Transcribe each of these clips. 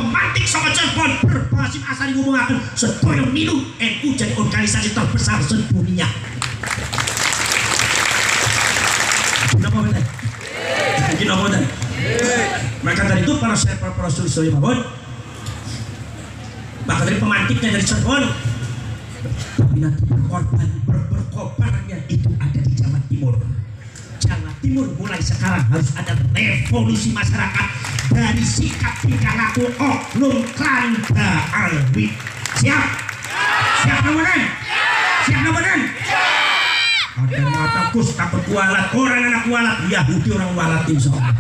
pemantik sama Cirebon berbasis asal ngomongkan sedaya minum NU jadi organisasi terbesar sedunia. Kenapa betul? Kenapa betul? Maka dari itu para suri babon, maka dari pemantiknya dari Cirebon, tapi nanti berkorbannya itu ada di Jawa Timur. Jawa Timur mulai sekarang harus ada revolusi masyarakat dari sikap tingkah laku oknum Klanda Alwi. Siap? Siap nomoran? Siap nomoran? Ada mata kus takut kualat, orang anak kualat, Yahudi orang kualat insya Allah.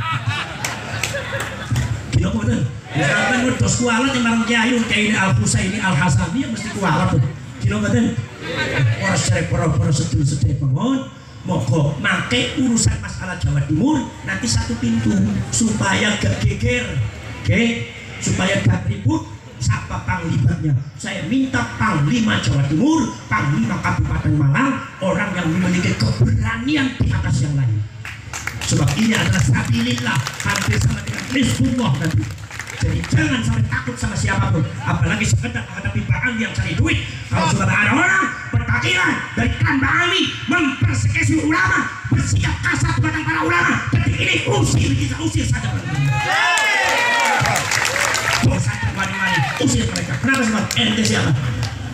Gila kok betul? Misalkan wedos kualat yang barang kiai kayak ini Al-Husaini Al-Hasani yang mesti kualat. Gila betul? Para sedulur-sedulur bangun moko make urusan masalah Jawa Timur nanti satu pintu supaya gak geger, supaya gak ribut. Siapa panglimanya? Saya minta Panglima Jawa Timur, Panglima Kabupaten Malang, orang yang memiliki keberanian di atas yang lain. Sebab ini adalah sabilillah, hampir sama dengan Hizbullah nanti. Jadi jangan sampai takut sama siapapun, apalagi sekedar menghadapi Pak Ali yang cari duit. Kalau sudah ada orang bertakiran dari klan Pak Ali mempersekusi ulama, bersikap kasar kepada para ulama, ketika ini kita usir saja. Usir mereka. Kenapa sebab ente siapa?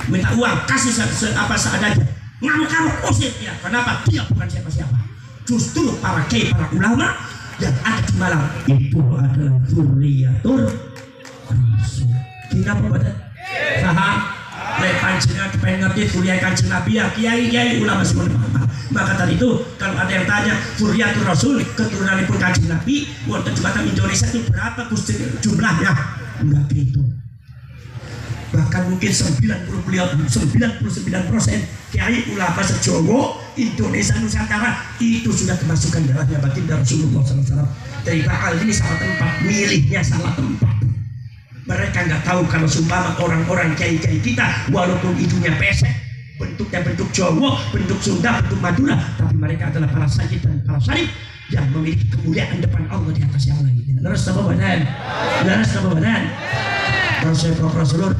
Minta uang, kasih apa seadanya. Ngamuk-ngamuk usir dia. Kenapa? Dia bukan siapa-siapa. Justru para kiai, para ulama yang ada di Malang itu adalah Dzurriyyatur Rasul. Kenapa pada? Paham? Panjenengan pengen ngerti kuliah Kanjeng Nabi ya kiai ulama semua paham. Maka tadi itu kalau ada yang tanya Dzurriyyatur Rasul keturunanipun Kanjeng Nabi wonten jumatan Indonesia itu berapa jumlahnya? Enggak gitu. Bahkan mungkin 99% kiai ulama sejowo Indonesia Nusantara itu sudah kemasukan darahnya baginda Rasulullah SAW. Dari bakal ini salah tempat, milihnya salah tempat. Mereka nggak tahu kalau sumpah orang-orang kiai-kiai kita walaupun hidungnya pesek, bentuknya bentuk Jawa, bentuk Sunda, bentuk Madura, tapi mereka adalah para sayyid dan para syarif yang memiliki kemuliaan depan Allah di atas yang lain. Laras apa badan? Laras apa badan? Kalau saya profesor,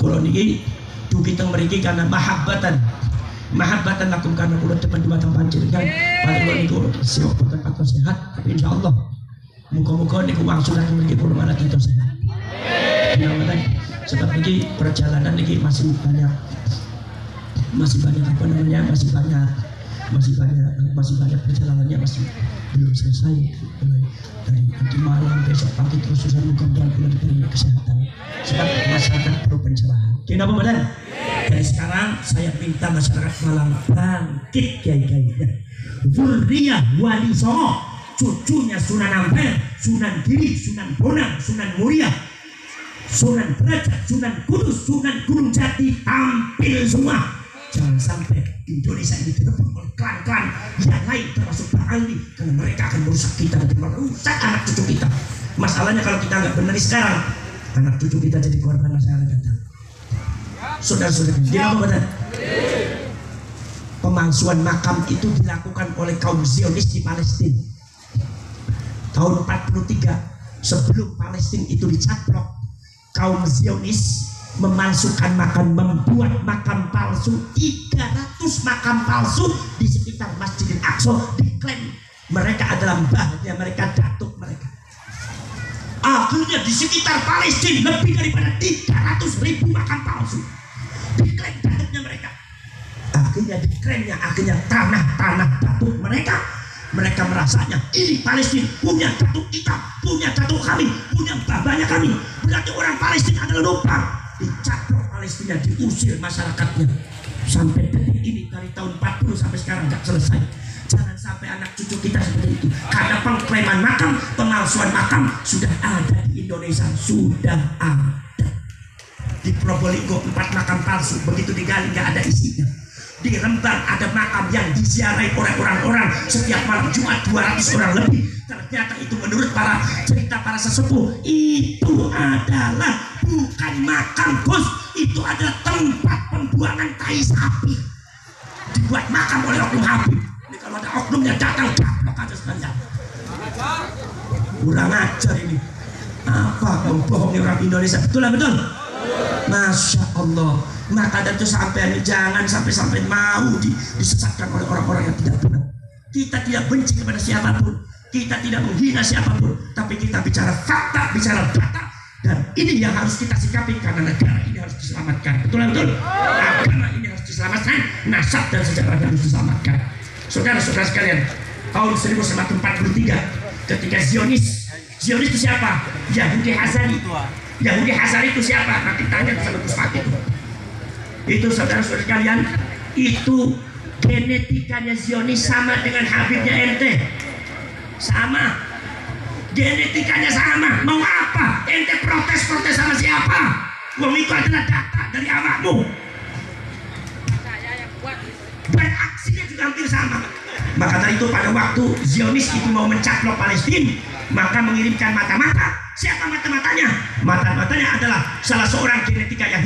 kalau niki dugi teng mriki karena mahabbatan lakum karena kula depan dua tempat panjenengan. Paling kula niku siok boten patos sehat, tapi insyaallah muga-muga niku maksud aku mriki kula malah kita sehat. Mudah-mudahan sebab niki perjalanan niki masih banyak apa namanya masih banyak perjalanannya masih belum selesai dari nanti malam besok pagi terus susah mudah-mudahan bulan diberi kesehatan sebab masyarakat perlu pencerahan. Kenapa badan? Dari sekarang saya minta masyarakat Malang bangkit kiai-kiai. Dzurriyyah Wali Songo, cucunya Sunan Ampel, Sunan Giri, Sunan Bonang, Sunan Muria, Sunan Derajat, Sunan Kudus, Sunan Gunung Jati tampil semua. Jangan sampai Indonesia ini direbut oleh klan-klan yang lain termasuk Pak Ali karena mereka akan merusak kita dan merusak anak cucu kita. Masalahnya kalau kita nggak benar sekarang, anak cucu kita jadi korban masalah datang. Saudara-saudara, dia apa benar? Pemalsuan makam itu dilakukan oleh kaum Zionis di Palestina. Tahun 43 sebelum Palestina itu dicaplok, kaum Zionis memalsukan makam, membuat makam palsu 300 makam palsu di sekitar Masjidil Aqsa. Diklaim mereka adalah mbahnya mereka, datuk mereka. Akhirnya di sekitar Palestina lebih daripada 300.000 makam palsu diklaim datuknya mereka. Akhirnya tanah datuk mereka merasanya ini Palestina punya datuk kita, punya datuk kami, punya babanya kami, berarti orang Palestina adalah numpang. Dicaplok Palestina, diusir masyarakatnya sampai detik ini dari tahun 40 sampai sekarang nggak selesai. Jangan sampai anak cucu kita seperti itu karena pengklaiman makam, pemalsuan makam sudah ada di Indonesia, sudah ada. Di Probolinggo 4 makam palsu begitu digali nggak ada isinya. Di Rembang ada makam yang diziarahi oleh orang-orang setiap malam Jumat 200 orang lebih. Ternyata itu menurut cerita para sesepuh itu adalah bukan makam bos, itu adalah tempat pembuangan tai sapi. Dibuat makam oleh oknum Habib. Ini kalau ada oknumnya datang gaplok aja sekalian. Kurang ajar ini. Apa membohongi orang Indonesia? Betul lah, betul. Masya Allah. Maka dari itu sampai jangan sampai mau disesatkan oleh orang-orang yang tidak benar. Kita tidak benci kepada siapapun, kita tidak menghina siapapun, tapi kita bicara fakta, bicara data, dan ini yang harus kita sikapi karena negara ini harus diselamatkan. Betul lah, betul. Agama ini harus diselamatkan, nasab dan sejarahnya harus diselamatkan. Saudara-saudara sekalian, tahun 1943 ketika Zionis itu siapa? Yahudi Hazari. Yahudi Hazari itu siapa? Nanti tanya sama Gus Fatih itu saudara-saudara sekalian, itu genetikanya Zionis sama dengan Habibnya ente, sama genetikanya sama. Mau apa ente protes sama siapa? Wong itu adalah data dari awakmu, dan aksinya juga hampir sama. Maka dari itu pada waktu Zionis itu mau mencaplok Palestina, maka mengirimkan mata-mata. Siapa mata-matanya? Mata-matanya adalah salah seorang